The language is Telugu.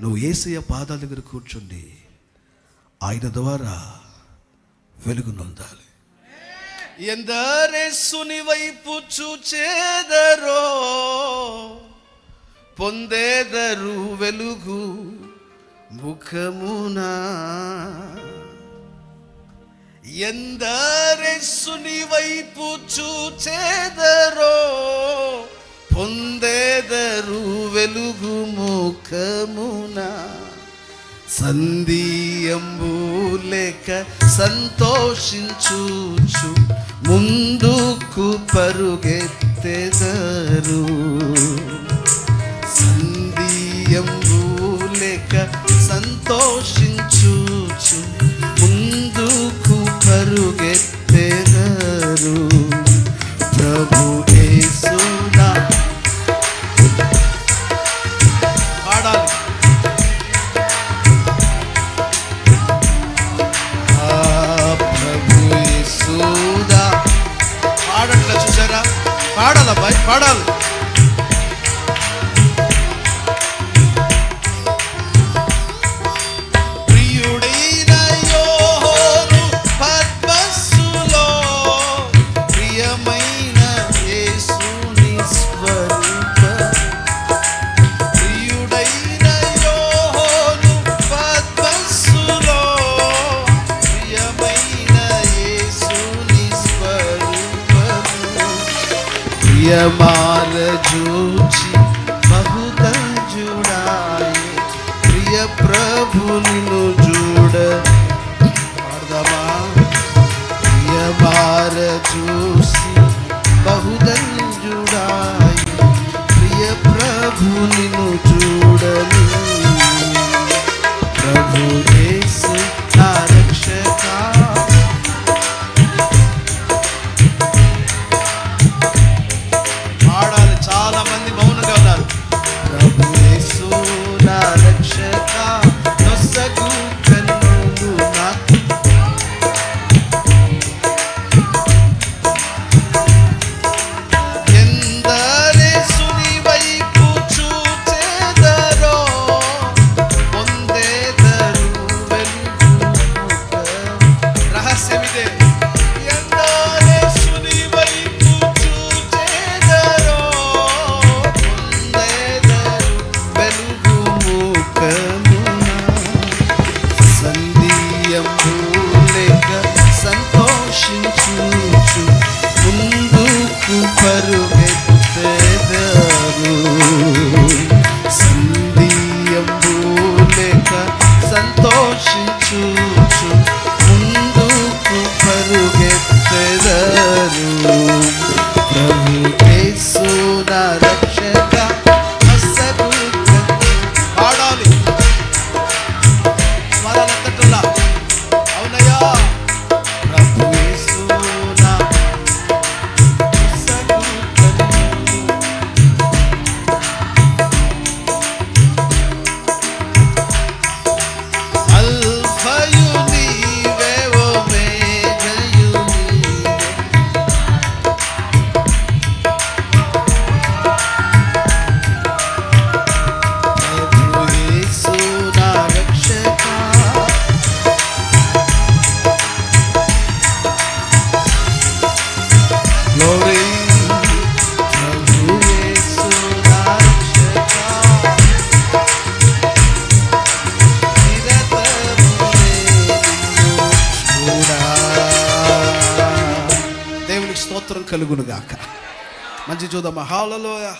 నువ్వు యేసయ్య పాదాల దగ్గర కూర్చుండి ఆయన ద్వారా వెలుగునొందాలి. ఎందరేసుని వైపు చూచేదరో పొందేదరు వెలుగు ముఖమునా. ఎందరేసుని వైపు చూచేదరో పొందేదరు వెలుగు ముఖమునా. సంధియంబు లేక సంతోషించుచు ముందుకు పరుగెత్తెదరు. సంధియంబు లేక సంతోషించుచు ముందుకు పరుగెత్తెదరు. ప్రభు యేసునా పాడాలి. ప్రభు యేసుదా పాడట్లా చూసారా? పాడాలబ్బాయి, పాడాలి. ప్రియమాల జూచి బహుదంజుడాయే ప్రియ ప్రభు నిన్ను చూడ పాడదామా. ప్రియమాల చూసి బహుదంజుడాయే ప్రియ ప్రభు నిన్ను చూడని. ప్రభు యేసు నా రక్షక ముందుకు పరుగెత్తెదరు. సంధియంబు లేక సంతోషించుచు ముందుకు పరుగెత్తెదరు. ప్రభు యేసు నా రక్షక పాడాలి. స్వరాలంతటా అవునయ్యా. ప్రభు యేసు నా అల్ఫయు నీవే ఒమేగయు నీవే. ప్రభు యేసు నా రక్షక గ్లోరీ. ప్రభు యేసు నా రక్షక దేవునికి స్తోత్రం కలుగును గాక. మంచి చూద్దామా. హల్లెలూయా.